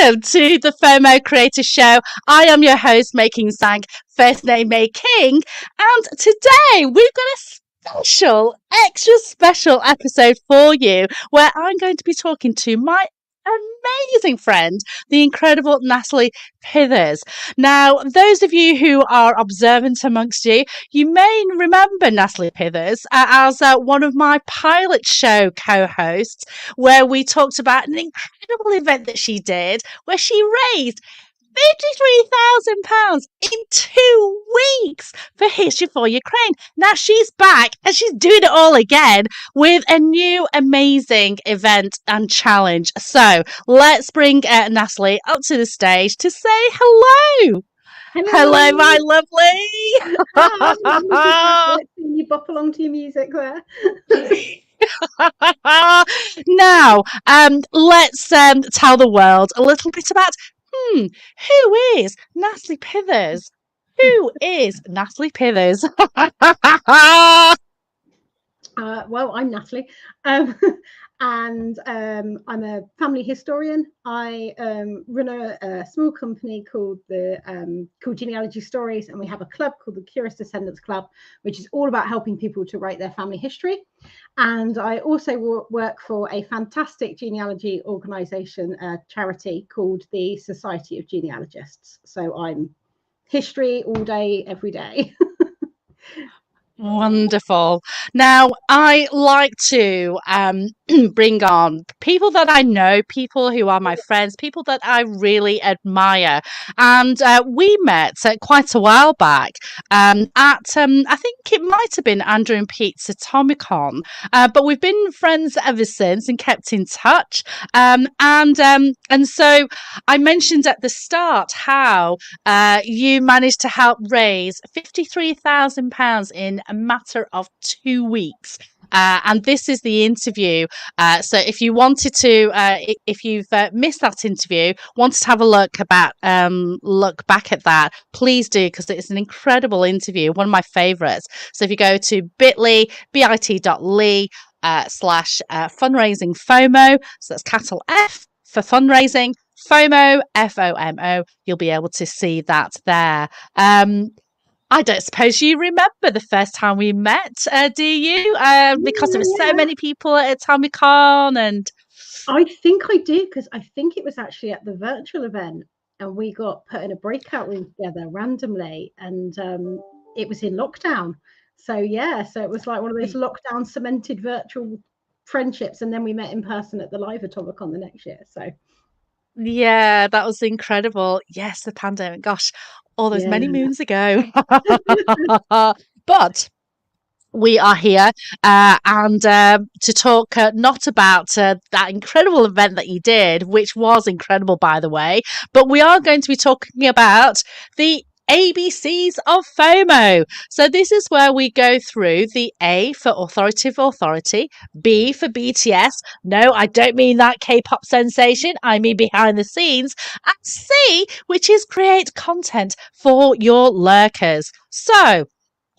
welcome to the FOMO Creator Show. I am your host, Making Zank, first name Making, and today we've got a extra special episode for you where I'm going to be talking to my amazing friend, the incredible Natalie Pithers. Now, those of you who are observant amongst you, you may remember Natalie Pithers as one of my pilot show co-hosts, where we talked about an incredible event that she did, where she raised £53,000 in 2 weeks for History for Ukraine. Now she's back and she's doing it all again with a new amazing event and challenge. So let's bring Natalie up to the stage to say hello. Hello, my lovely. Hi. You bop along to your music there. Now, let's tell the world a little bit about who is Natalie Pithers? Who is Natalie Pithers? Well, I'm Natalie, and I'm a family historian. I run a small company called Genealogy Stories, and we have a club called the Curious Descendants Club, which is all about helping people to write their family history. And I also work for a fantastic genealogy organisation, charity called the Society of Genealogists. So I'm history all day, every day. Wonderful. Now, I like to bring on people that I know, people who are my friends, people that I really admire. And we met quite a while back at, I think it might have been Andrew and Pete's Atomicon, but we've been friends ever since and kept in touch. And so I mentioned at the start how you managed to help raise £53,000 in a matter of 2 weeks. And this is the interview. So if you wanted to, if you've missed that interview, wanted to have a look back at that, please do, because it's an incredible interview, one of my favorites. So if you go to bit.ly / fundraising FOMO, so that's capital F for fundraising, FOMO, FOMO, you'll be able to see that there. I don't suppose you remember the first time we met, do you? Because there were so many people at Atomicon, and I think I do, because I think it was actually at the virtual event, and we got put in a breakout room together randomly, and it was in lockdown. So it was like one of those lockdown cemented virtual friendships, and then we met in person at the live Atomicon the next year. So yeah, that was incredible. Yes, the pandemic. Gosh, all those many moons ago. But we are here and to talk not about that incredible event that you did, which was incredible, by the way, but we are going to be talking about the ABCs of FOMO. So this is where we go through the A for authority, B for BTS. No, I don't mean that K-pop sensation. I mean behind the scenes. And C, which is create content for your lurkers. So,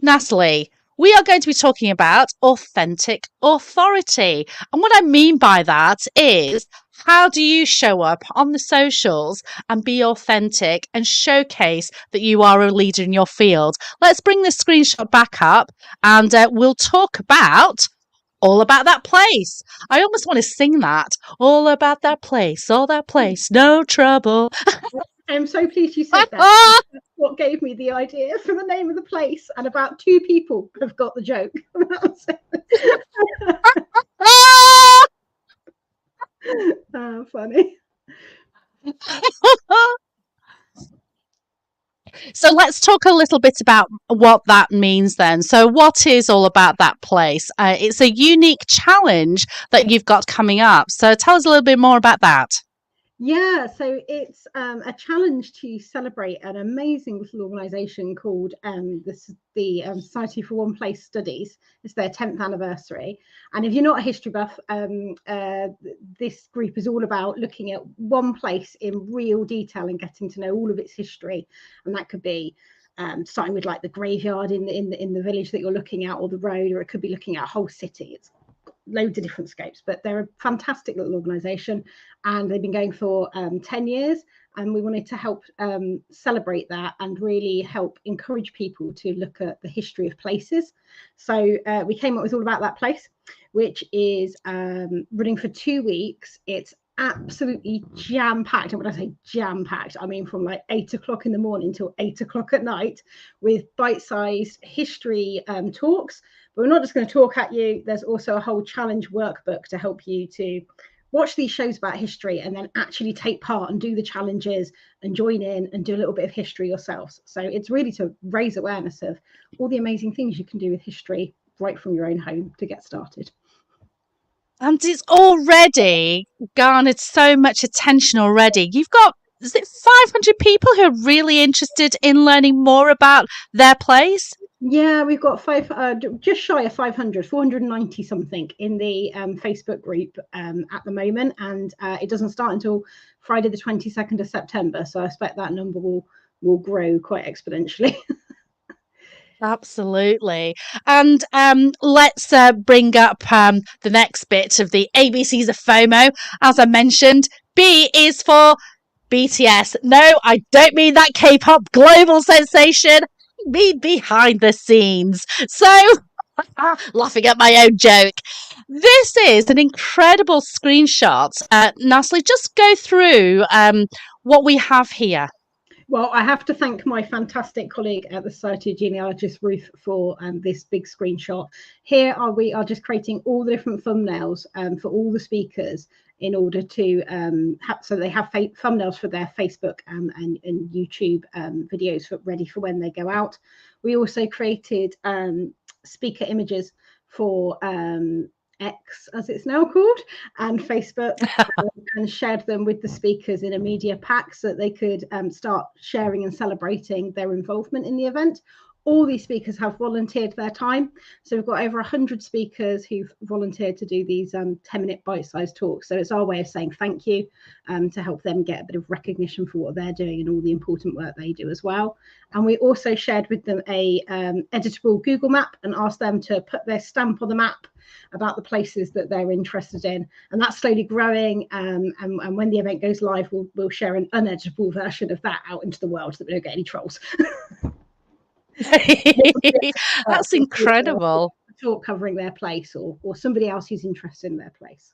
Natalie, we are going to be talking about authentic authority. And what I mean by that is, how do you show up on the socials and be authentic and showcase that you are a leader in your field? Let's bring the screenshot back up and we'll talk about all about that place. I almost want to sing that. All about that place, no trouble. I'm so pleased you said that. That's what gave me the idea for the name of the place, and about 2 people have got the joke. Funny. So let's talk a little bit about what that means then. So what is all about that place? It's a unique challenge that you've got coming up. So tell us a little bit more about that. Yeah, so it's a challenge to celebrate an amazing little organisation called the Society for One Place Studies. It's their 10th anniversary. And if you're not a history buff, this group is all about looking at one place in real detail and getting to know all of its history. And that could be starting with like the graveyard in the village that you're looking at, or the road, or it could be looking at a whole city. It's loads of different scopes, but they're a fantastic little organisation, and they've been going for 10 years. And we wanted to help celebrate that and really help encourage people to look at the history of places. So we came up with All About That Place, which is running for 2 weeks. It's absolutely jam-packed. And when I say jam-packed, I mean from like 8 o'clock in the morning till 8 o'clock at night, with bite-sized history talks. But we're not just going to talk at you. There's also a whole challenge workbook to help you to watch these shows about history and then actually take part and do the challenges and join in and do a little bit of history yourselves. So it's really to raise awareness of all the amazing things you can do with history right from your own home to get started. And it's already garnered so much attention already. You've got, is it 500 people who are really interested in learning more about their place? Yeah, we've got just shy of 500, 490 something in the Facebook group at the moment, and it doesn't start until Friday the 22nd of September. So I expect that number will grow quite exponentially. Absolutely. And let's bring up the next bit of the ABCs of FOMO. As I mentioned, B is for BTS. No, I don't mean that K-pop global sensation. I mean behind the scenes. So, laughing at my own joke. This is an incredible screenshot. Natalie, just go through what we have here. Well, I have to thank my fantastic colleague at the Society of Genealogists, Ruth, for this big screenshot. Here we are just creating all the different thumbnails for all the speakers in order to so they have thumbnails for their Facebook and YouTube videos ready for when they go out. We also created speaker images for X, as it's now called, and Facebook, and shared them with the speakers in a media pack so that they could start sharing and celebrating their involvement in the event. All these speakers have volunteered their time. So we've got over 100 speakers who've volunteered to do these 10-minute bite-sized talks. So it's our way of saying thank you to help them get a bit of recognition for what they're doing and all the important work they do as well. And we also shared with them a editable Google map and asked them to put their stamp on the map about the places that they're interested in, and that's slowly growing, and when the event goes live, we'll share an uneditable version of that out into the world so that we don't get any trolls. That's incredible. Talk covering their place or somebody else who's interested in their place.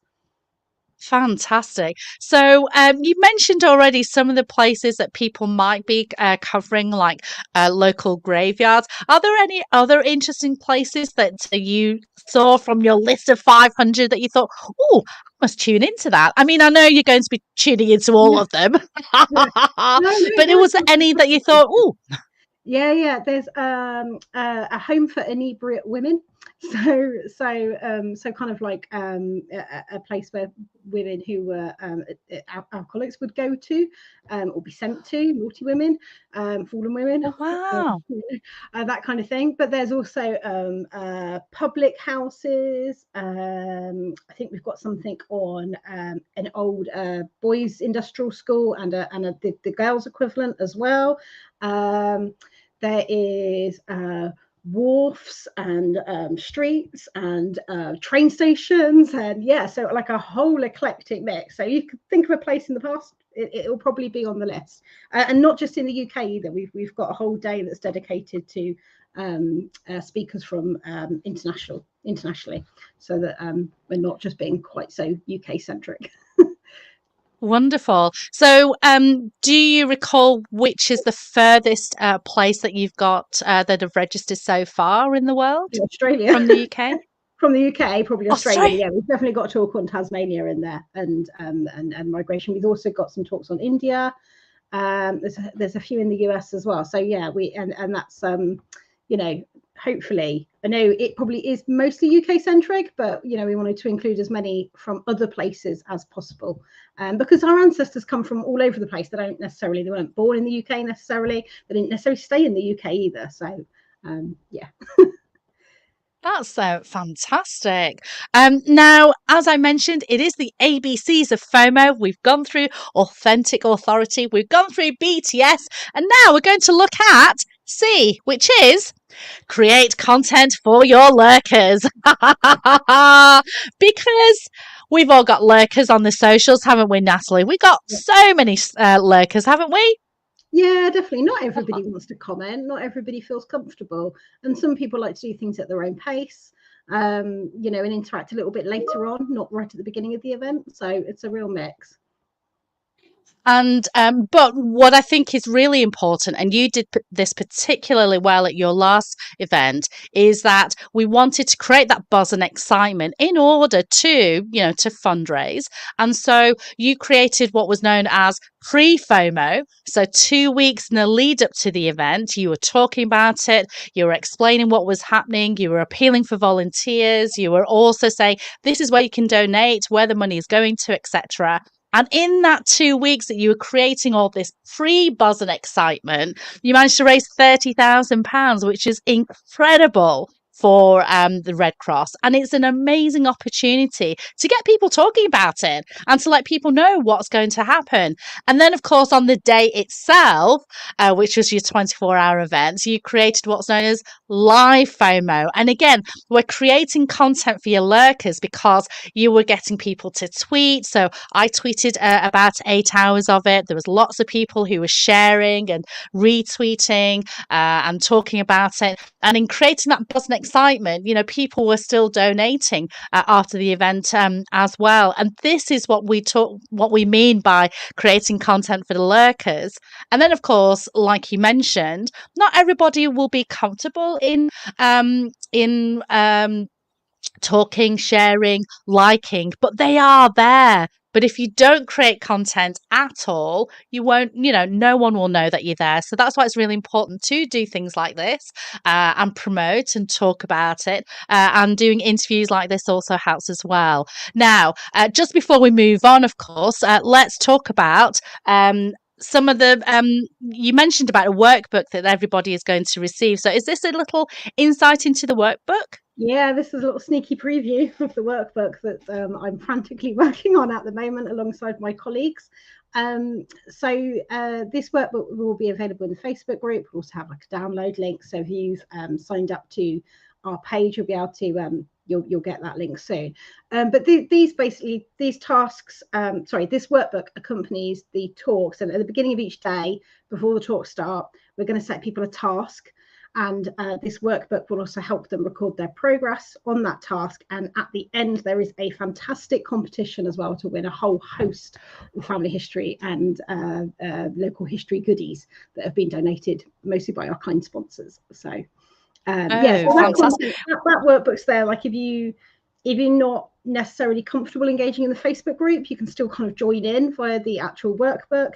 Fantastic. So you mentioned already some of the places that people might be covering, like local graveyards. Are there any other interesting places that you saw from your list of 500 that you thought, oh, I must tune into that? I mean, I know you're going to be tuning into all of them, but was there any that you thought, oh? Yeah. There's a home for inebriate women. So kind of like a place where women who were alcoholics would go to or be sent to, naughty women, fallen women. Oh, wow. That kind of thing. But there's also public houses. I think we've got something on an old boys' industrial school and the girls' equivalent as well. There is wharfs and streets and train stations, and so like a whole eclectic mix. So you could think of a place in the past, it will probably be on the list, and not just in the UK either. We've got a whole day that's dedicated to speakers from internationally, so that we're not just being quite so UK centric. Wonderful. So, do you recall which is the furthest place that you've got that have registered so far in the world? Australia. From the UK? From the UK, probably Australia. Yeah, we've definitely got a talk on Tasmania in there, and migration. We've also got some talks on India. There's a few in the US as well. So yeah, and that's hopefully, I know it probably is mostly UK centric, but we wanted to include as many from other places as possible, because our ancestors come from all over the place. They weren't born in the UK necessarily. They didn't necessarily stay in the UK either. So yeah. That's fantastic. Now, as I mentioned, it is the ABCs of FOMO. We've gone through authentic authority. We've gone through BTS. And now we're going to look at C, which is create content for your lurkers. Because we've all got lurkers on the socials, haven't we, Natalie? We got so many lurkers, haven't we? Yeah, definitely. Not everybody wants to comment. Not everybody feels comfortable. And some people like to do things at their own pace, and interact a little bit later on, not right at the beginning of the event. So it's a real mix. And but what I think is really important, and you did this particularly well at your last event, is that we wanted to create that buzz and excitement in order to, to fundraise. And so you created what was known as pre-FOMO. So 2 weeks in the lead up to the event, you were talking about it, you were explaining what was happening, you were appealing for volunteers, you were also saying this is where you can donate, where the money is going to, etc. And in that 2 weeks that you were creating all this free buzz and excitement, you managed to raise £30,000, which is incredible for the Red Cross. And it's an amazing opportunity to get people talking about it and to let people know what's going to happen. And then, of course, on the day itself, which was your 24-hour event, you created what's known as live FOMO. And again, we're creating content for your lurkers because you were getting people to tweet. So I tweeted about 8 hours of it. There was lots of people who were sharing and retweeting and talking about it. And in creating that buzz and excitement, people were still donating after the event as well. And this is what we mean by creating content for the lurkers. And then, of course, like you mentioned, not everybody will be comfortable in talking, sharing, liking, but they are there. But if you don't create content at all, you won't, no one will know that you're there. So that's why it's really important to do things like this and promote and talk about it. And doing interviews like this also helps as well. Now, just before we move on, of course, let's talk about some of the you mentioned about a workbook that everybody is going to receive. So is this a little insight into the workbook? Yeah, this is a little sneaky preview of the workbook that I'm frantically working on at the moment alongside my colleagues. So this workbook will be available in the Facebook group. We'll also have like a download link. So if you've signed up to our page, you'll be able to you'll get that link soon. But these tasks, this workbook accompanies the talks. And at the beginning of each day, before the talks start, we're going to set people a task. And this workbook will also help them record their progress on that task. And at the end, there is a fantastic competition as well to win a whole host of family history and local history goodies that have been donated mostly by our kind sponsors. So, so that workbook's there. Like if you're not necessarily comfortable engaging in the Facebook group, you can still kind of join in via the actual workbook.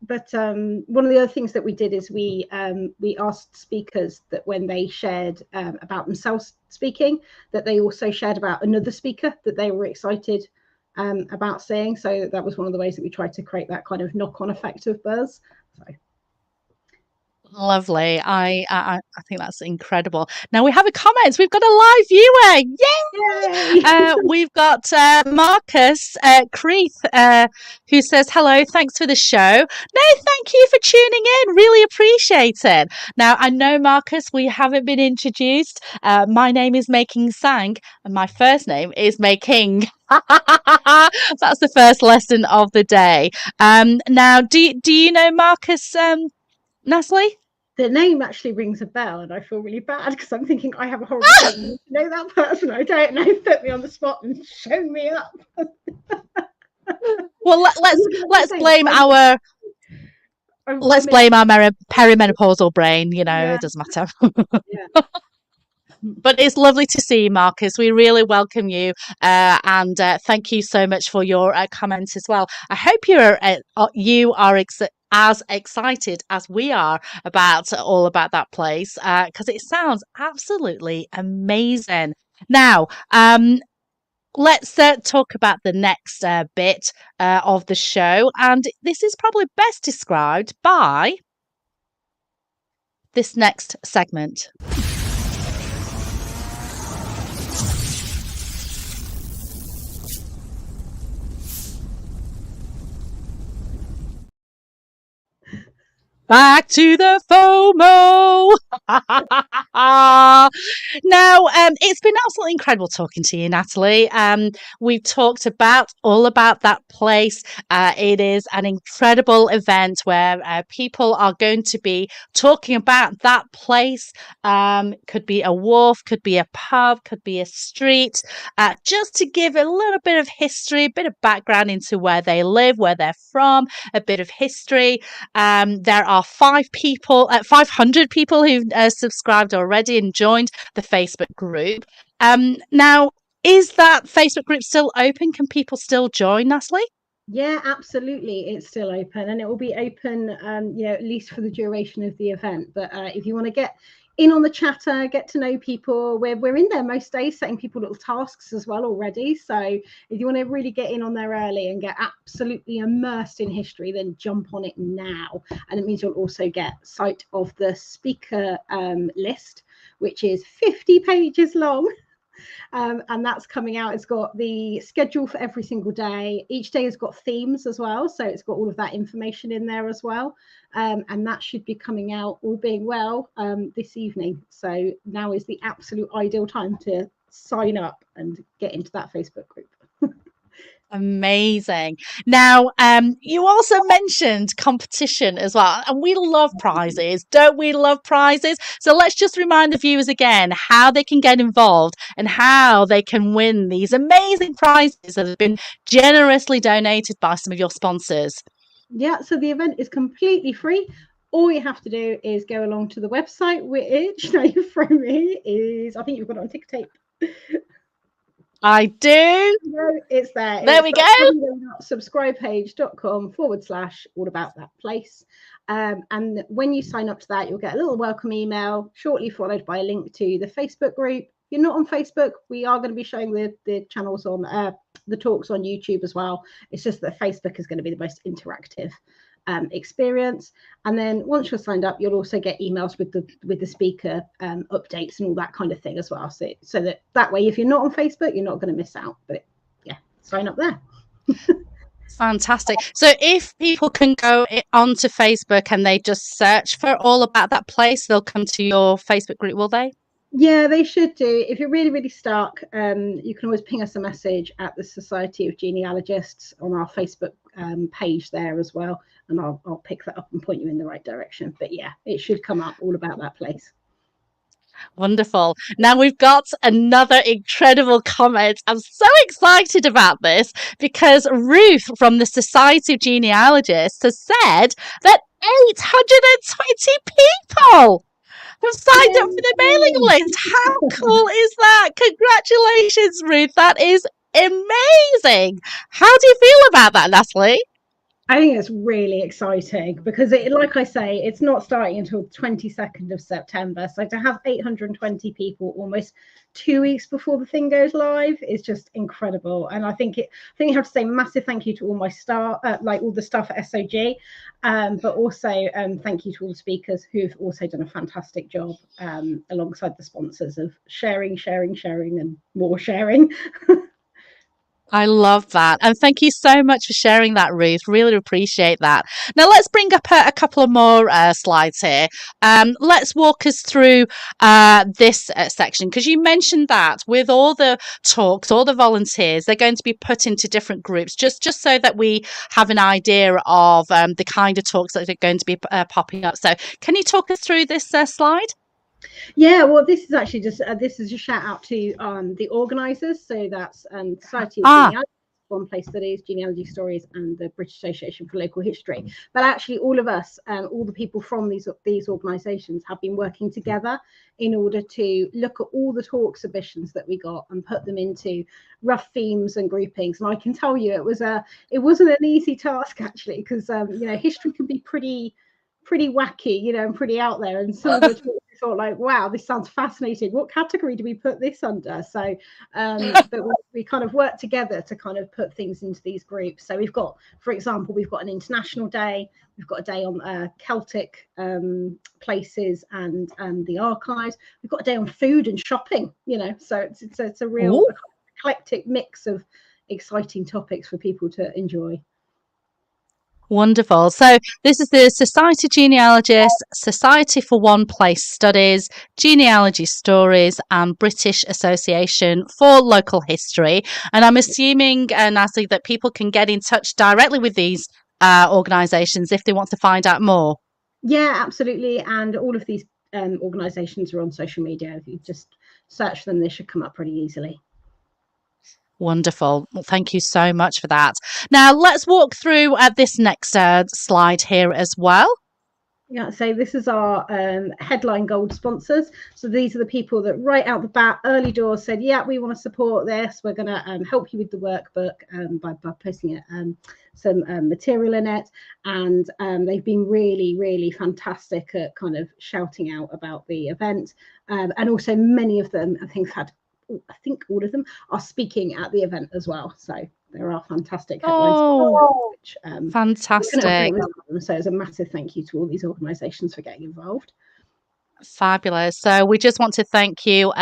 But one of the other things that we did is we asked speakers that when they shared about themselves speaking, that they also shared about another speaker that they were excited about seeing. So that was one of the ways that we tried to create that kind of knock-on effect of buzz. So. Lovely. I think that's incredible. Now we have a comment. We've got a live viewer. Yay! We've got Marcus Creeth who says, hello, thanks for the show. No, thank you for tuning in. Really appreciate it. Now, I know, Marcus, we haven't been introduced. My name is Making Sang and my first name is Making. That's the first lesson of the day. Now, do you know Marcus, Natalie? The name actually rings a bell, and I feel really bad because I'm thinking I have a horrible name. You know that person? I don't know. Put me on the spot and show me up. Well, let's blame our perimenopausal brain. It doesn't matter. Yeah. But it's lovely to see you, Marcus. We really welcome you, and thank you so much for your comments as well. I hope you are as excited as we are about that place because it sounds absolutely amazing. Now, let's talk about the next bit of the show, and this is probably best described by this next segment. Back to the FOMO. Now, it's been absolutely incredible talking to you, Natalie. We've talked all about that place. It is an incredible event where people are going to be talking about that place. Could be a wharf, could be a pub, could be a street. Just to give a little bit of history, a bit of background into where they live, where they're from, a bit of history. There are 500 people who've subscribed already and joined the Facebook group. Now, is that Facebook group still open? Can people still join, Natalie? Yeah, absolutely. It's still open, and it will be open, at least for the duration of the event. But if you want to get in on the chatter, get to know people, we're in there most days, setting people little tasks as well already. So if you want to really get in on there early and get absolutely immersed in history, then jump on it now. And it means you'll also get sight of the speaker list, which is 50 pages long. And that's coming out. It's got the schedule for every single day. Each day has got themes as well, so it's got all of that information in there as well. And that should be coming out, all being well, this evening. So now is the absolute ideal time to sign up and get into that Facebook group. Amazing. Now, you also mentioned competition as well, and we love prizes, don't we? Love prizes. So let's just remind the viewers again how they can get involved and how they can win these amazing prizes that have been generously donated by some of your sponsors. Yeah, so the event is completely free. All you have to do is go along to the website, which now you throw me is, I think you've got it on TikTok. I do. No, it's there. There we go. Subscribepage.com/all about that place. And when you sign up to that, you'll get a little welcome email, shortly followed by a link to the Facebook group. If you're not on Facebook, we are going to be showing the channels on the talks on YouTube as well. It's just that Facebook is going to be the most interactive experience. And then once you're signed up, you'll also get emails with the speaker updates and all that kind of thing as well. So that way, if you're not on Facebook, you're not going to miss out. But yeah, sign up there. Fantastic. So if people can go onto Facebook and they just search for all about that place, they'll come to your Facebook group, will they? Yeah, they should do. If you're really, really stuck, you can always ping us a message at the Society of Genealogists on our Facebook page there as well. And I'll pick that up and point you in the right direction. But yeah, it should come up all about that place. Wonderful. Now we've got another incredible comment. I'm so excited about this because Ruth from the Society of Genealogists has said that 820 people have signed up for the mailing list. How cool is that? Congratulations, Ruth. That is amazing. How do you feel about that, Natalie? I think it's really exciting because, like I say, it's not starting until 22nd of September. So to have 820 people almost 2 weeks before the thing goes live is just incredible. And I think you have to say massive thank you to all my staff, like all the staff at SOG, but also thank you to all the speakers who've also done a fantastic job alongside the sponsors of sharing, and more sharing. I love that. And thank you so much for sharing that, Ruth. Really appreciate that. Now, let's bring up a couple of more slides here. Let's walk us through this section, because you mentioned that with all the talks, all the volunteers, they're going to be put into different groups, just so that we have an idea of the kind of talks that are going to be popping up. So can you talk us through this slide? Yeah, well, this is actually just this is a shout out to the organisers. So that's Society of Genealogy, one place that is Genealogy Stories, and the British Association for Local History. But actually, all of us, all the people from these organisations, have been working together in order to look at all the talk submissions that we got and put them into rough themes and groupings. And I can tell you, it wasn't an easy task actually, because history can be pretty wacky, and pretty out there. And some of the talks thought like, wow, this sounds fascinating. What category do we put this under? So but we kind of work together to kind of put things into these groups. So we've got, for example, we've got an international day. We've got a day on Celtic places and the archives. We've got a day on food and shopping, so it's a real eclectic mix of exciting topics for people to enjoy. Wonderful. So this is the Society Genealogist, Society for One Place Studies, Genealogy Stories, and British Association for Local History. And I'm assuming, Natalie, that people can get in touch directly with these organisations if they want to find out more. Yeah, absolutely. And all of these organisations are on social media. If you just search them, they should come up pretty easily. Wonderful. Well, thank you so much for that. Now, let's walk through this next slide here as well. Yeah, so this is our headline gold sponsors. So these are the people that right out the bat, early doors, said, yeah, we want to support this. We're going to help you with the workbook by posting it, some material in it. And they've been really, really fantastic at kind of shouting out about the event. And also many of them, I think all of them are speaking at the event as well. So there are fantastic headlines. Oh, Which, fantastic. So it's a massive thank you to all these organisations for getting involved. Fabulous. So we just want to thank you,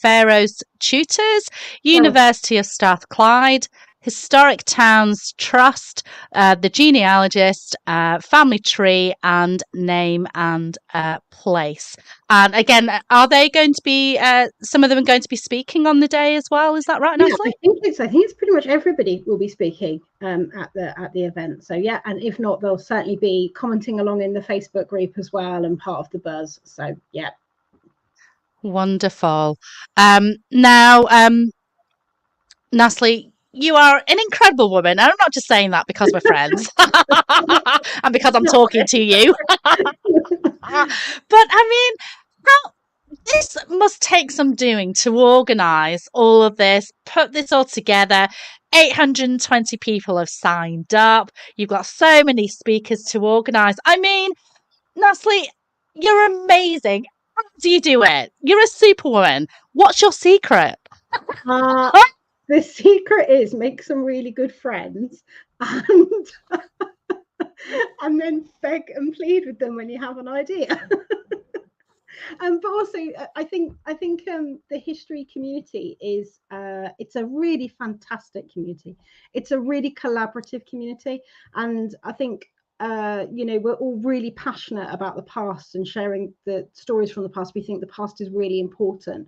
Pharaoh's Tutors, University of Strathclyde, Historic Towns Trust, the Genealogist, Family Tree, and Name and Place. And again, are they going to be, some of them are going to be speaking on the day as well? Is that right, Yeah, Natalie? I think it's pretty much everybody will be speaking at the event. So yeah, and if not, they'll certainly be commenting along in the Facebook group as well and part of the buzz. So yeah. Wonderful. Now, Natalie, you are an incredible woman. And I'm not just saying that because we're friends and because I'm talking to you. But I mean, how this must take some doing to organise all of this, put this all together. 820 people have signed up. You've got so many speakers to organise. I mean, Natalie, you're amazing. How do you do it? You're a superwoman. What's your secret? The secret is make some really good friends and and then beg and plead with them when you have an idea. But also, I think the history community is it's a really fantastic community. It's a really collaborative community, and I think we're all really passionate about the past and sharing the stories from the past. We think the past is really important.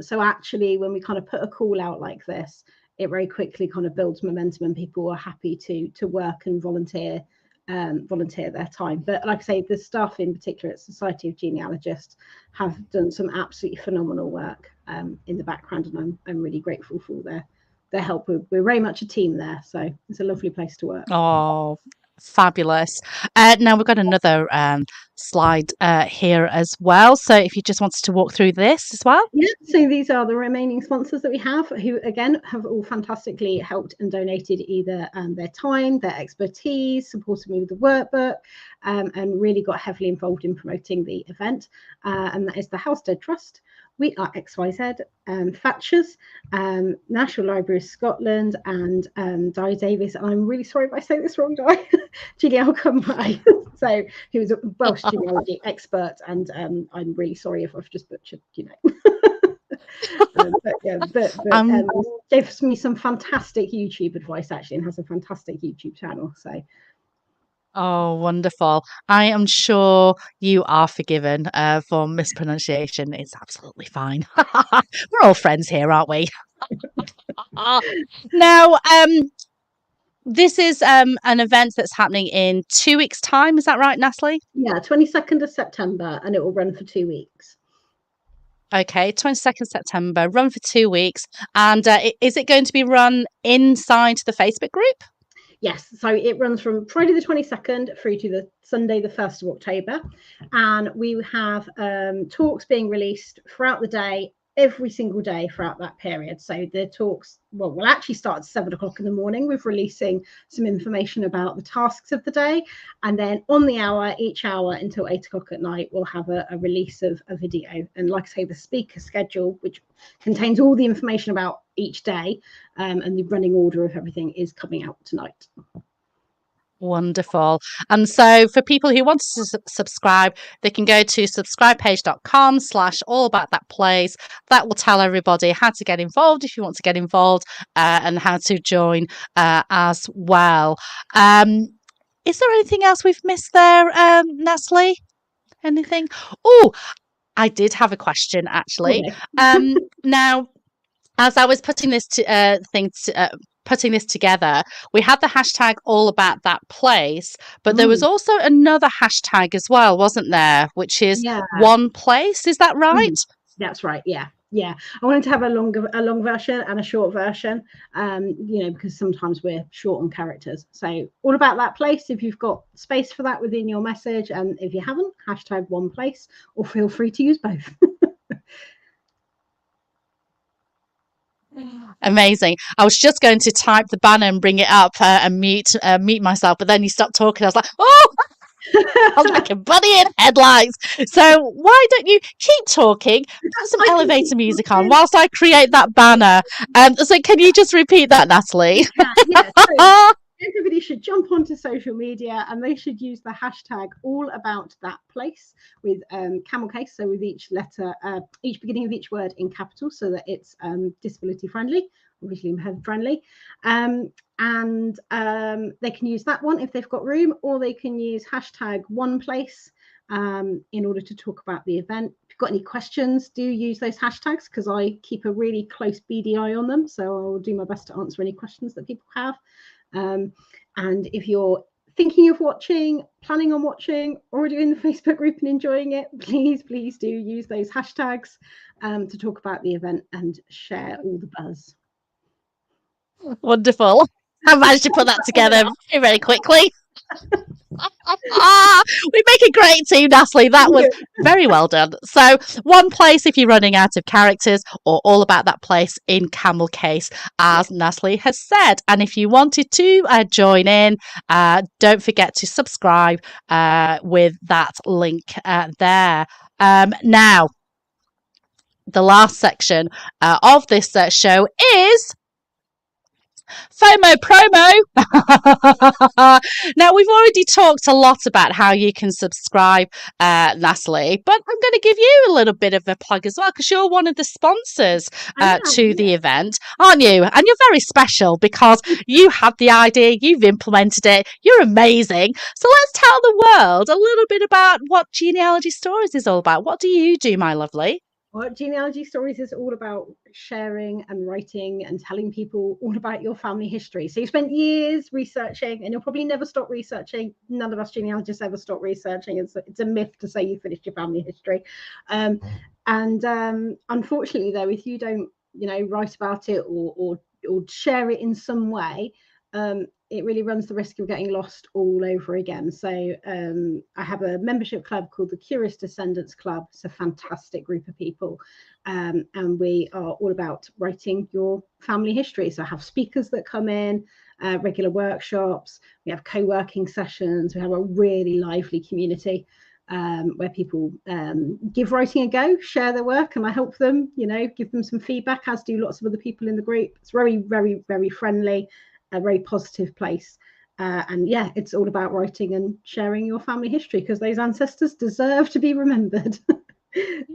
So actually, when we kind of put a call out like this, it very quickly kind of builds momentum, and people are happy to work and volunteer their time. But like I say, the staff in particular at Society of Genealogists have done some absolutely phenomenal work in the background, and I'm really grateful for their help. We're very much a team there, so it's a lovely place to work. Oh, fabulous. Now we've got another slide here as well. So if you just wanted to walk through this as well. Yeah, so these are the remaining sponsors that we have, who again have all fantastically helped and donated either their time, their expertise, supported me with the workbook, and really got heavily involved in promoting the event. And that is the Halstead Trust, We Are XYZ, Thatchers, National Library of Scotland, and Di Davis. And I'm really sorry if I say this wrong, Di. Julielle Cumray. So he was a Welsh genealogy expert, and I'm really sorry if I've just butchered, gave me some fantastic YouTube advice actually, and has a fantastic YouTube channel. So. Oh, wonderful. I am sure you are forgiven for mispronunciation. It's absolutely fine. We're all friends here, aren't we? Now, this is an event that's happening in 2 weeks' time. Is that right, Natalie? Yeah, 22nd of September, and it will run for 2 weeks. Okay, 22nd September, run for 2 weeks. And is it going to be run inside the Facebook group? Yes, so it runs from Friday the 22nd through to the Sunday the 1st of October. And we have talks being released throughout the day, every single day throughout that period. So the talks, will actually start at 7 o'clock in the morning with releasing some information about the tasks of the day. And then on the hour, each hour until 8 o'clock at night, we'll have a release of a video. And like I say, the speaker schedule, which contains all the information about each day and the running order of everything, is coming out tonight. Wonderful. And so for people who want to subscribe, they can go to subscribepage.com/allaboutThatPlace. That will tell everybody how to get involved if you want to get involved and how to join as well. Is there anything else we've missed there, Natalie? Anything? Oh, I did have a question actually. Now, as I was putting this putting this together, we had the hashtag all about that place, but there was also another hashtag as well, wasn't there? Which is one place. Is that right? That's right. Yeah. I wanted to have a long version and a short version, because sometimes we're short on characters. So all about that place. If you've got space for that within your message, and if you haven't, hashtag one place, or feel free to use both. Amazing. I was just going to type the banner and bring it up and mute myself, but then you stopped talking. I was like, oh, I was like a bunny in headlights. So why don't you keep talking? Put some elevator music on whilst I create that banner. So can you just repeat that, Natalie? Yeah. So everybody should jump onto social media and they should use the hashtag all about that place with camel case. So with each letter, each beginning of each word in capital, so that it's disability friendly, visually impaired friendly. And they can use that one if they've got room, or they can use hashtag one place in order to talk about the event. If you've got any questions, do use those hashtags, because I keep a really close beady eye on them. So I'll do my best to answer any questions that people have. And if you're thinking of watching, planning on watching, already in the Facebook group and enjoying it, please do use those hashtags to talk about the event and share all the buzz. Wonderful. I managed to put that together very, very quickly. We make a great team, Natalie. That was very well done. So one place if you're running out of characters, or all about that place in camel case, as Natalie has said. And if you wanted to join in, don't forget to subscribe with that link there. Now, the last section of this show is FOMO promo. Now, we've already talked a lot about how you can subscribe, Natalie, but I'm going to give you a little bit of a plug as well, because you're one of the sponsors to the event, aren't you? And you're very special because you had the idea, you've implemented it, you're amazing. So let's tell the world a little bit about what Genealogy Stories is all about. What do you do, my lovely? Well, Genealogy Stories is all about sharing and writing and telling people all about your family history. So you spent years researching, and you'll probably never stop researching. None of us genealogists ever stop researching. It's a myth to say you finished your family history. Unfortunately, though, if you don't, write about it or share it in some way, it really runs the risk of getting lost all over again. So I have a membership club called the Curious Descendants Club. It's a fantastic group of people, and we are all about writing your family history. So I have speakers that come in, regular workshops, we have co-working sessions, we have a really lively community where people give writing a go, share their work, and I help them, give them some feedback, as do lots of other people in the group. It's very, very, very friendly, a very positive place. And yeah, it's all about writing and sharing your family history, because those ancestors deserve to be remembered.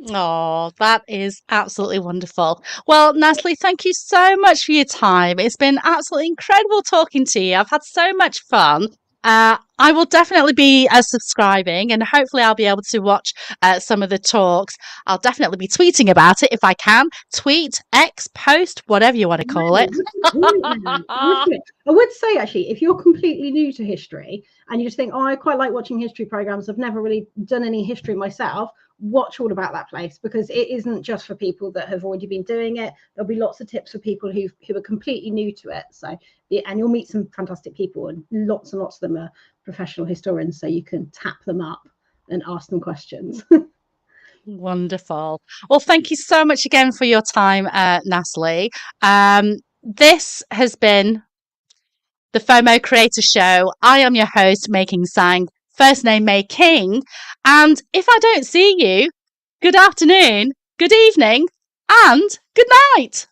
Oh, that is absolutely wonderful. Well, Natalie, thank you so much for your time. It's been absolutely incredible talking to you. I've had so much fun. I will definitely be subscribing, and hopefully I'll be able to watch some of the talks. I'll definitely be tweeting about it if I can. Tweet, X, post, whatever you want to call it. I would say, actually, if you're completely new to history and you just think, I quite like watching history programs, I've never really done any history myself, watch all about that place, because it isn't just for people that have already been doing it. There'll be lots of tips for people who are completely new to it. So, and you'll meet some fantastic people, and lots of them are professional historians, so you can tap them up and ask them questions. Wonderful. Well, thank you so much again for your time, Natalie. This has been the FOMO Creator Show. I am your host, Making Sang, first name May King. And if I don't see you, good afternoon, good evening, and good night.